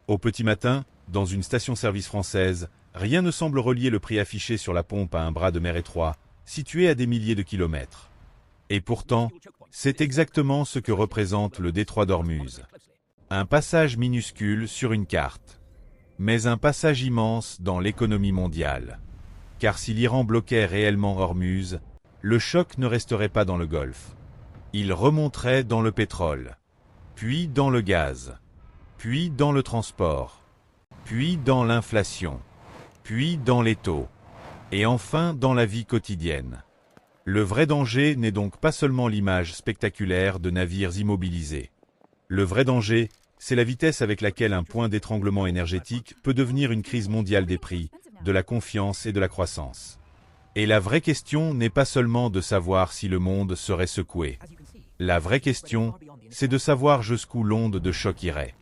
Au petit matin, dans une station-service française, rien ne semble relier le prix affiché sur la pompe à un bras de mer étroit, situé à des milliers de kilomètres. Et pourtant, c'est exactement ce que représente le détroit d'Ormuz. Un passage minuscule sur une carte, mais un passage immense dans l'économie mondiale. Car si l'Iran bloquait réellement Ormuz, le choc ne resterait pas dans le Golfe. Il remonterait dans le pétrole, puis dans le gaz, puis dans le transport, puis dans l'inflation, puis dans les taux, et enfin dans la vie quotidienne. Le vrai danger n'est donc pas seulement l'image spectaculaire de navires immobilisés. Le vrai danger, c'est la vitesse avec laquelle un point d'étranglement énergétique peut devenir une crise mondiale des prix, de la confiance et de la croissance. Et la vraie question n'est pas seulement de savoir si le monde serait secoué. La vraie question, c'est de savoir jusqu'où l'onde de choc irait.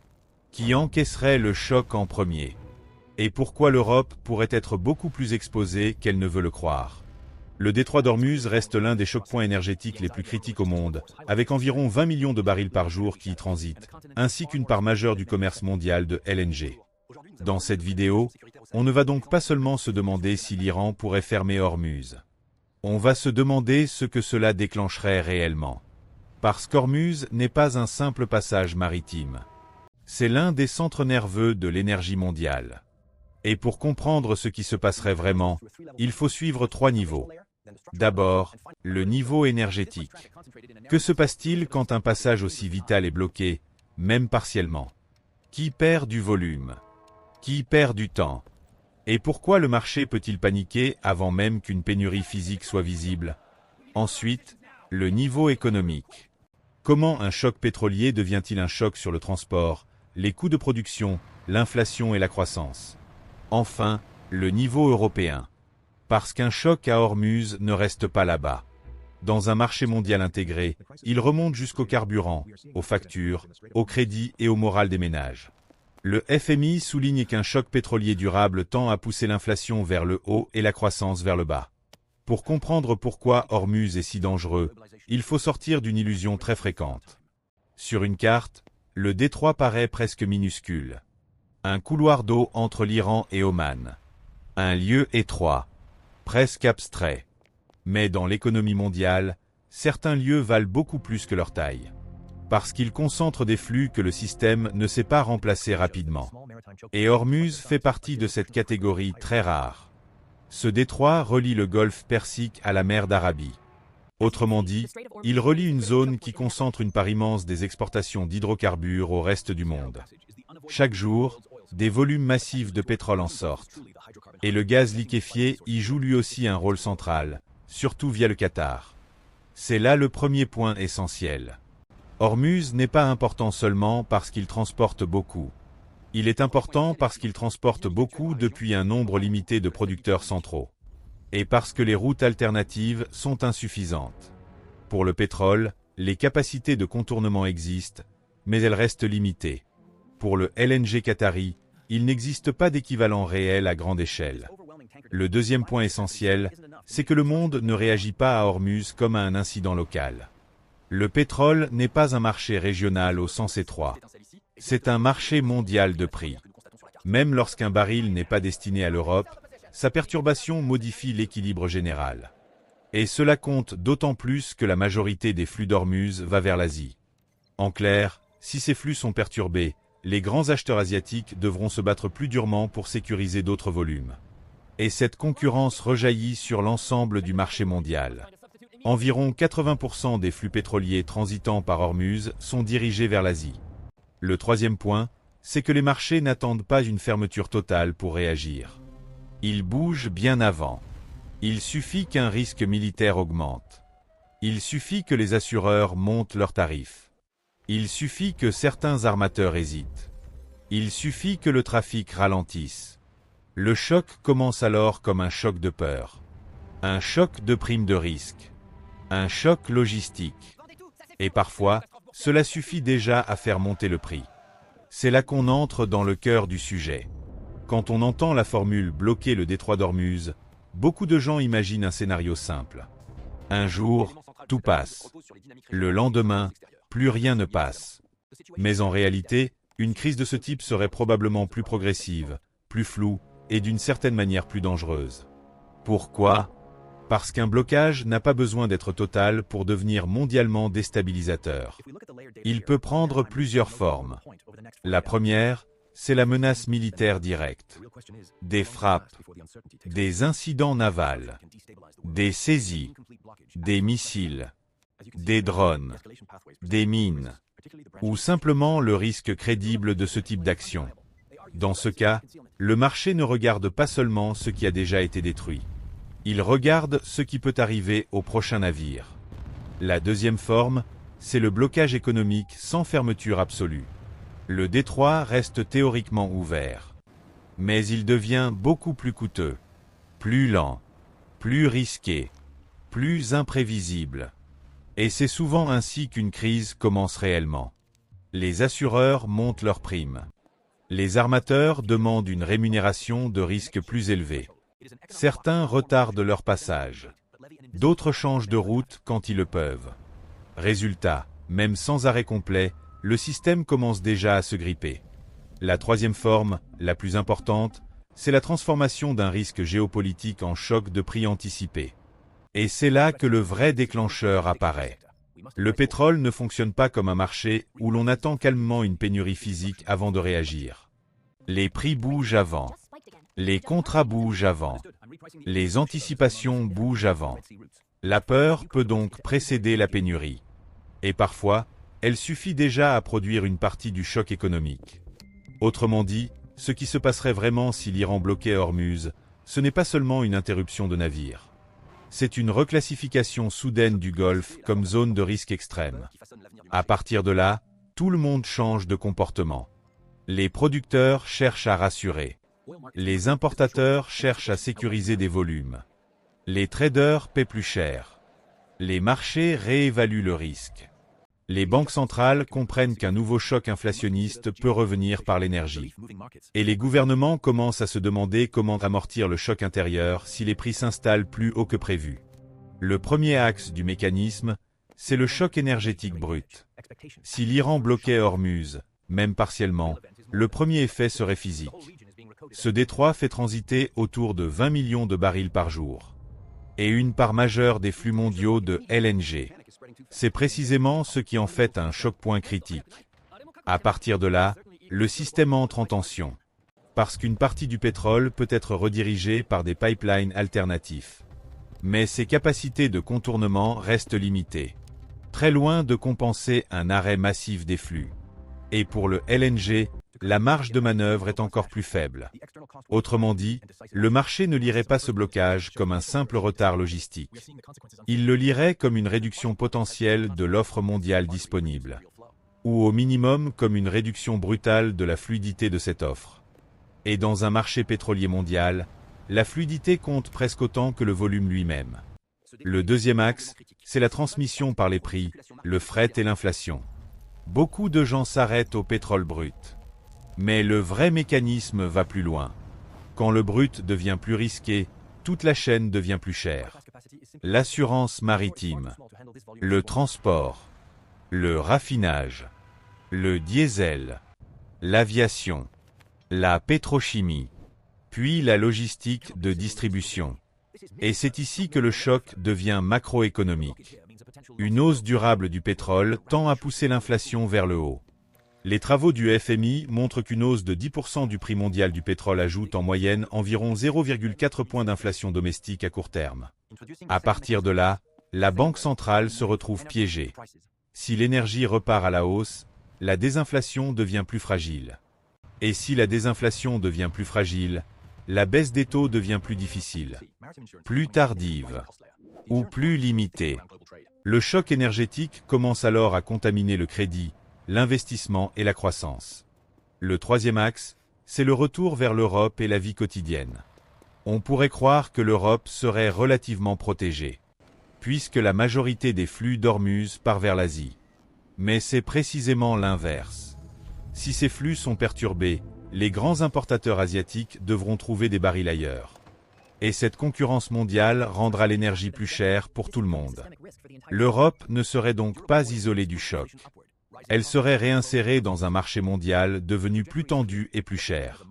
Qui encaisserait le choc en premier? Et pourquoi l'Europe pourrait être beaucoup plus exposée qu'elle ne veut le croire? Le détroit d'Ormuz reste l'un des chocs-points énergétiques les plus critiques au monde, avec environ 20 millions de barils par jour qui y transitent, ainsi qu'une part majeure du commerce mondial de LNG. Dans cette vidéo, on ne va donc pas seulement se demander si l'Iran pourrait fermer Ormuz. On va se demander ce que cela déclencherait réellement. Parce qu'Ormuz n'est pas un simple passage maritime. C'est l'un des centres nerveux de l'énergie mondiale. Et pour comprendre ce qui se passerait vraiment, il faut suivre 3 niveaux. D'abord, le niveau énergétique. Que se passe-t-il quand un passage aussi vital est bloqué, même partiellement? Qui perd du volume? Qui perd du temps? Et pourquoi le marché peut-il paniquer avant même qu'une pénurie physique soit visible? Ensuite, le niveau économique. Comment un choc pétrolier devient-il un choc sur le transport, les coûts de production, l'inflation et la croissance? Enfin, le niveau européen. Parce qu'un choc à Ormuz ne reste pas là-bas. Dans un marché mondial intégré, il remonte jusqu'au carburant, aux factures, au crédit et au moral des ménages. Le FMI souligne qu'un choc pétrolier durable tend à pousser l'inflation vers le haut et la croissance vers le bas. Pour comprendre pourquoi Ormuz est si dangereux, il faut sortir d'une illusion très fréquente. Sur une carte, le détroit paraît presque minuscule. Un couloir d'eau entre l'Iran et Oman. Un lieu étroit, presque abstrait. Mais dans l'économie mondiale, certains lieux valent beaucoup plus que leur taille. Parce qu'ils concentrent des flux que le système ne sait pas remplacer rapidement. Et Ormuz fait partie de cette catégorie très rare. Ce détroit relie le golfe Persique à la mer d'Arabie. Autrement dit, il relie une zone qui concentre une part immense des exportations d'hydrocarbures au reste du monde. Chaque jour, des volumes massifs de pétrole en sortent. Et le gaz liquéfié y joue lui aussi un rôle central, surtout via le Qatar. C'est là le premier point essentiel. Ormuz n'est pas important seulement parce qu'il transporte beaucoup. Il est important parce qu'il transporte beaucoup depuis un nombre limité de producteurs centraux. Et parce que les routes alternatives sont insuffisantes. Pour le pétrole, les capacités de contournement existent, mais elles restent limitées. Pour le LNG qatari, il n'existe pas d'équivalent réel à grande échelle. Le deuxième point essentiel, c'est que le monde ne réagit pas à Ormuz comme à un incident local. Le pétrole n'est pas un marché régional au sens étroit. C'est un marché mondial de prix. Même lorsqu'un baril n'est pas destiné à l'Europe, sa perturbation modifie l'équilibre général. Et cela compte d'autant plus que la majorité des flux d'Ormuz va vers l'Asie. En clair, si ces flux sont perturbés, les grands acheteurs asiatiques devront se battre plus durement pour sécuriser d'autres volumes. Et cette concurrence rejaillit sur l'ensemble du marché mondial. Environ 80% des flux pétroliers transitant par Ormuz sont dirigés vers l'Asie. Le troisième point, c'est que les marchés n'attendent pas une fermeture totale pour réagir. Ils bougent bien avant. Il suffit qu'un risque militaire augmente. Il suffit que les assureurs montent leurs tarifs. Il suffit que certains armateurs hésitent. Il suffit que le trafic ralentisse. Le choc commence alors comme un choc de peur. Un choc de prime de risque. Un choc logistique. Et parfois, cela suffit déjà à faire monter le prix. C'est là qu'on entre dans le cœur du sujet. Quand on entend la formule « bloquer le détroit d'Ormuz », beaucoup de gens imaginent un scénario simple. Un jour, tout passe. Le lendemain, plus rien ne passe. Mais en réalité, Une crise de ce type serait probablement plus progressive, plus floue et d'une certaine manière plus dangereuse. Pourquoi ? Parce qu'un blocage n'a pas besoin d'être total pour devenir mondialement déstabilisateur. Il peut prendre plusieurs formes. La première, c'est la menace militaire directe. Des frappes, des incidents navals, des saisies, des missiles, des drones, des mines, ou simplement le risque crédible de ce type d'action. Dans ce cas, le marché ne regarde pas seulement ce qui a déjà été détruit. Il regarde ce qui peut arriver au prochain navire. La deuxième forme, c'est le blocage économique sans fermeture absolue. Le détroit reste théoriquement ouvert. Mais il devient beaucoup plus coûteux, plus lent, plus risqué, plus imprévisible. Et c'est souvent ainsi qu'une crise commence réellement. Les assureurs montent leurs primes. Les armateurs demandent une rémunération de risque plus élevée. Certains retardent leur passage. D'autres changent de route quand ils le peuvent. Résultat, même sans arrêt complet, le système commence déjà à se gripper. La troisième forme, la plus importante, c'est la transformation d'un risque géopolitique en choc de prix anticipé. Et c'est là que le vrai déclencheur apparaît. Le pétrole ne fonctionne pas comme un marché où l'on attend calmement une pénurie physique avant de réagir. Les prix bougent avant. Les contrats bougent avant. Les anticipations bougent avant. La peur peut donc précéder la pénurie. Et parfois, elle suffit déjà à produire une partie du choc économique. Autrement dit, ce qui se passerait vraiment si l'Iran bloquait Hormuz, ce n'est pas seulement une interruption de navire. C'est une reclassification soudaine du Golfe comme zone de risque extrême. À partir de là, tout le monde change de comportement. Les producteurs cherchent à rassurer. Les importateurs cherchent à sécuriser des volumes. Les traders paient plus cher. Les marchés réévaluent le risque. Les banques centrales comprennent qu'un nouveau choc inflationniste peut revenir par l'énergie. Et les gouvernements commencent à se demander comment amortir le choc intérieur si les prix s'installent plus haut que prévu. Le premier axe du mécanisme, c'est le choc énergétique brut. Si l'Iran bloquait Hormuz, même partiellement, le premier effet serait physique. Ce détroit fait transiter autour de 20 millions de barils par jour. Et une part majeure des flux mondiaux de LNG. C'est précisément ce qui en fait un choc-point critique. À partir de là, le système entre en tension. Parce qu'une partie du pétrole peut être redirigée par des pipelines alternatifs. Mais ses capacités de contournement restent limitées. Très loin de compenser un arrêt massif des flux. Et pour le LNG, la marge de manœuvre est encore plus faible. Autrement dit, le marché ne lirait pas ce blocage comme un simple retard logistique. Il le lirait comme une réduction potentielle de l'offre mondiale disponible. Ou au minimum comme une réduction brutale de la fluidité de cette offre. Et dans un marché pétrolier mondial, la fluidité compte presque autant que le volume lui-même. Le deuxième axe, c'est la transmission par les prix, le fret et l'inflation. Beaucoup de gens s'arrêtent au pétrole brut. Mais le vrai mécanisme va plus loin. Quand le brut devient plus risqué, toute la chaîne devient plus chère. L'assurance maritime, le transport, le raffinage, le diesel, l'aviation, la pétrochimie, puis la logistique de distribution. Et c'est ici que le choc devient macroéconomique. Une hausse durable du pétrole tend à pousser l'inflation vers le haut. Les travaux du FMI montrent qu'une hausse de 10% du prix mondial du pétrole ajoute en moyenne environ 0,4 points d'inflation domestique à court terme. À partir de là, la Banque centrale se retrouve piégée. Si l'énergie repart à la hausse, la désinflation devient plus fragile. Et si la désinflation devient plus fragile, la baisse des taux devient plus difficile, plus tardive ou plus limitée. Le choc énergétique commence alors à contaminer le crédit, l'investissement et la croissance. Le troisième axe, c'est le retour vers l'Europe et la vie quotidienne. On pourrait croire que l'Europe serait relativement protégée, puisque la majorité des flux d'Hormuz part vers l'Asie. Mais c'est précisément l'inverse. Si ces flux sont perturbés, les grands importateurs asiatiques devront trouver des barils ailleurs. Et cette concurrence mondiale rendra l'énergie plus chère pour tout le monde. L'Europe ne serait donc pas isolée du choc. elle serait réinsérée dans un marché mondial devenu plus tendu et plus cher.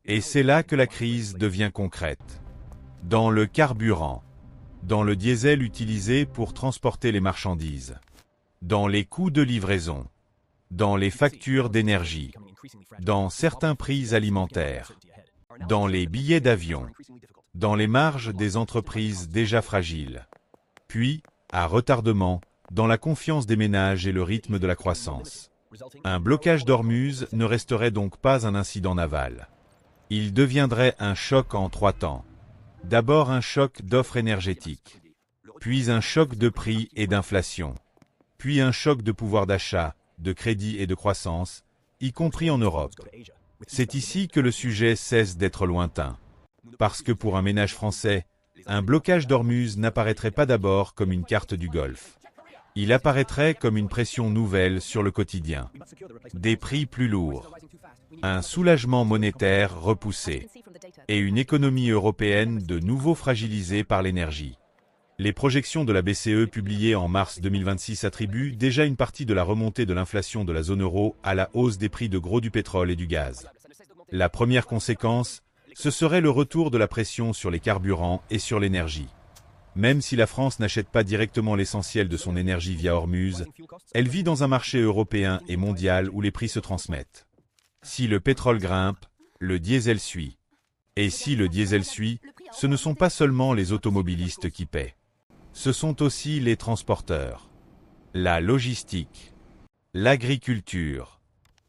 Et c'est là que la crise devient concrète. Dans le carburant, dans le diesel utilisé pour transporter les marchandises, dans les coûts de livraison, dans les factures d'énergie, dans certains prix alimentaires, dans les billets d'avion, dans les marges des entreprises déjà fragiles. Puis, à retardement, dans la confiance des ménages et le rythme de la croissance. Un blocage d'Ormuz ne resterait donc pas un incident naval. Il deviendrait un choc en 3 temps. D'abord un choc d'offre énergétique, puis un choc de prix et d'inflation, puis un choc de pouvoir d'achat, de crédit et de croissance, y compris en Europe. C'est ici que le sujet cesse d'être lointain. Parce que pour un ménage français, un blocage d'Ormuz n'apparaîtrait pas d'abord comme une carte du Golfe. Il apparaîtrait comme une pression nouvelle sur le quotidien. Des prix plus lourds, un soulagement monétaire repoussé et une économie européenne de nouveau fragilisée par l'énergie. Les projections de la BCE publiées en mars 2026 attribuent déjà une partie de la remontée de l'inflation de la zone euro à la hausse des prix de gros du pétrole et du gaz. La première conséquence, ce serait le retour de la pression sur les carburants et sur l'énergie. Même si la France n'achète pas directement l'essentiel de son énergie via Ormuz, elle vit dans un marché européen et mondial où les prix se transmettent. Si le pétrole grimpe, le diesel suit. Et si le diesel suit, ce ne sont pas seulement les automobilistes qui paient. Ce sont aussi les transporteurs, la logistique, l'agriculture,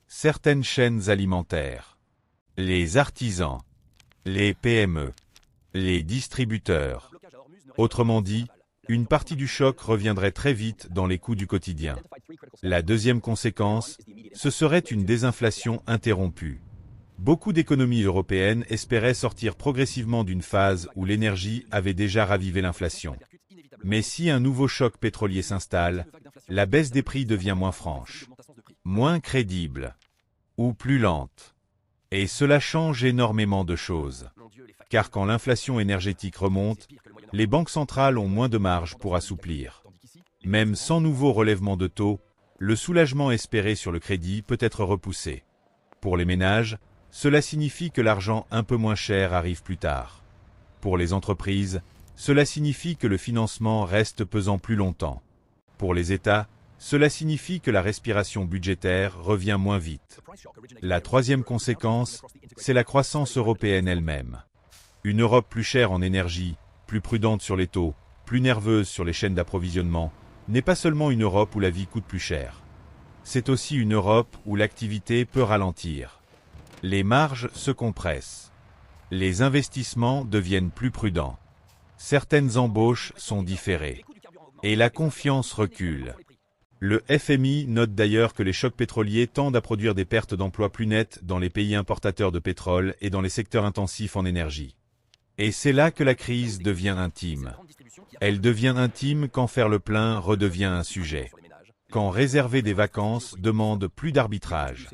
certaines chaînes alimentaires, les artisans, les PME, les distributeurs. Autrement dit, une partie du choc reviendrait très vite dans les coûts du quotidien. La deuxième conséquence, ce serait une désinflation interrompue. Beaucoup d'économies européennes espéraient sortir progressivement d'une phase où l'énergie avait déjà ravivé l'inflation. Mais si un nouveau choc pétrolier s'installe, la baisse des prix devient moins franche, moins crédible, ou plus lente. Et cela change énormément de choses. Car quand l'inflation énergétique remonte, les banques centrales ont moins de marge pour assouplir. Même sans nouveau relèvement de taux, le soulagement espéré sur le crédit peut être repoussé. Pour les ménages, cela signifie que l'argent un peu moins cher arrive plus tard. Pour les entreprises, cela signifie que le financement reste pesant plus longtemps. Pour les États, cela signifie que la respiration budgétaire revient moins vite. La troisième conséquence, c'est la croissance européenne elle-même. Une Europe plus chère en énergie, plus prudente sur les taux, plus nerveuse sur les chaînes d'approvisionnement, n'est pas seulement une Europe où la vie coûte plus cher. C'est aussi une Europe où l'activité peut ralentir. Les marges se compressent. Les investissements deviennent plus prudents. Certaines embauches sont différées. Et la confiance recule. Le FMI note d'ailleurs que les chocs pétroliers tendent à produire des pertes d'emplois plus nettes dans les pays importateurs de pétrole et dans les secteurs intensifs en énergie. Et c'est là que la crise devient intime. Elle devient intime quand faire le plein redevient un sujet. Quand réserver des vacances demande plus d'arbitrage.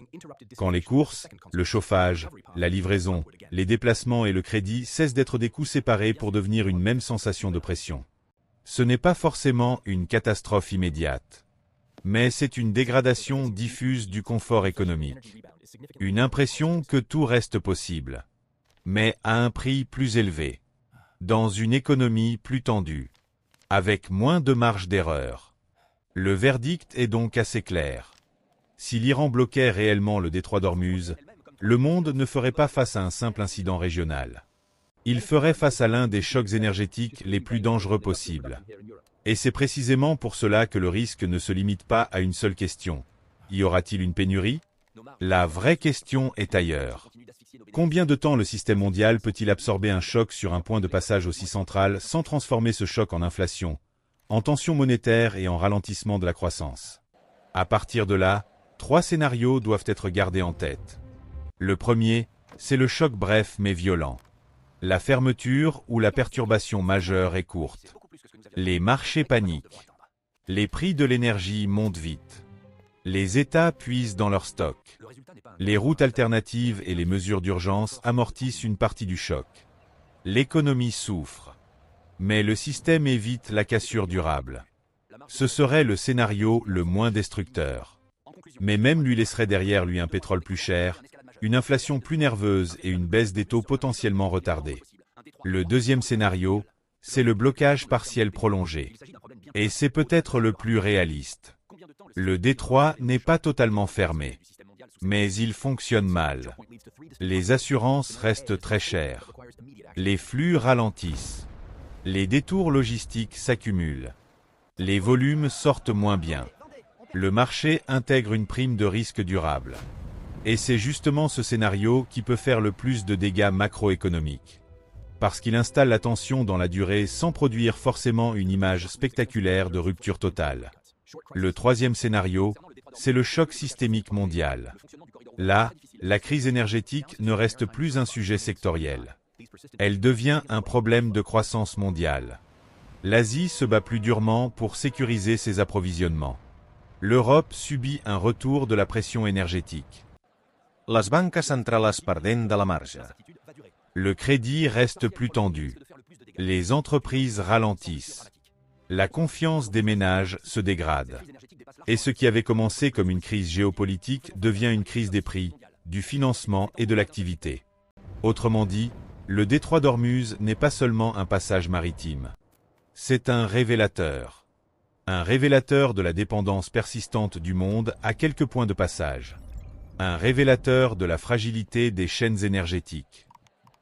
Quand les courses, le chauffage, la livraison, les déplacements et le crédit cessent d'être des coûts séparés pour devenir une même sensation de pression. Ce n'est pas forcément une catastrophe immédiate. Mais c'est une dégradation diffuse du confort économique. Une impression que tout reste possible. Mais à un prix plus élevé. Dans une économie plus tendue. Avec moins de marge d'erreur. Le verdict est donc assez clair. Si l'Iran bloquait réellement le détroit d'Ormuz, le monde ne ferait pas face à un simple incident régional. Il ferait face à l'un des chocs énergétiques les plus dangereux possibles. Et c'est précisément pour cela que le risque ne se limite pas à une seule question. Y aura-t-il une pénurie? La vraie question est ailleurs. Combien de temps le système mondial peut-il absorber un choc sur un point de passage aussi central sans transformer ce choc en inflation, en tension monétaire et en ralentissement de la croissance? À partir de là, 3 scénarios doivent être gardés en tête. Le premier, c'est le choc bref mais violent. La fermeture ou la perturbation majeure est courte. Les marchés paniquent. Les prix de l'énergie montent vite. Les États puisent dans leurs stocks. Les routes alternatives et les mesures d'urgence amortissent une partie du choc. L'économie souffre. Mais le système évite la cassure durable. Ce serait le scénario le moins destructeur. mais même lui laisserait derrière lui un pétrole plus cher, une inflation plus nerveuse et une baisse des taux potentiellement retardée. Le deuxième scénario, c'est le blocage partiel prolongé. Et c'est peut-être le plus réaliste. Le détroit n'est pas totalement fermé, mais il fonctionne mal. Les assurances restent très chères. Les flux ralentissent. Les détours logistiques s'accumulent. Les volumes sortent moins bien. Le marché intègre une prime de risque durable. Et c'est justement ce scénario qui peut faire le plus de dégâts macroéconomiques. Parce qu'il installe la tension dans la durée sans produire forcément une image spectaculaire de rupture totale. Le troisième scénario, c'est le choc systémique mondial. Là, la crise énergétique ne reste plus un sujet sectoriel. Elle devient un problème de croissance mondiale. L'Asie se bat plus durement pour sécuriser ses approvisionnements. L'Europe subit un retour de la pression énergétique. Les banques centrales perdent de la marge. Le crédit reste plus tendu. Les entreprises ralentissent. La confiance des ménages se dégrade. Et ce qui avait commencé comme une crise géopolitique devient une crise des prix, du financement et de l'activité. Autrement dit, le détroit d'Ormuz n'est pas seulement un passage maritime. C'est un révélateur. Un révélateur de la dépendance persistante du monde à quelques points de passage. Un révélateur de la fragilité des chaînes énergétiques.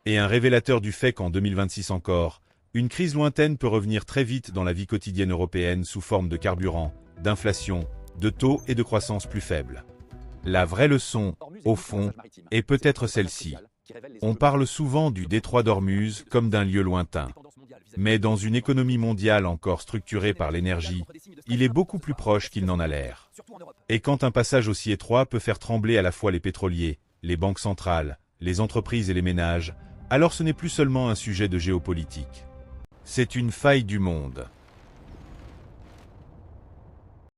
Et un révélateur du fait qu'en 2026 encore, une crise lointaine peut revenir très vite dans la vie quotidienne européenne sous forme de carburant, d'inflation, de taux et de croissance plus faibles. La vraie leçon, au fond, est peut-être celle-ci. On parle souvent du détroit d'Ormuz comme d'un lieu lointain. Mais dans une économie mondiale encore structurée par l'énergie, il est beaucoup plus proche qu'il n'en a l'air. Et quand un passage aussi étroit peut faire trembler à la fois les pétroliers, les banques centrales, les entreprises et les ménages, alors ce n'est plus seulement un sujet de géopolitique. C'est une faille du monde.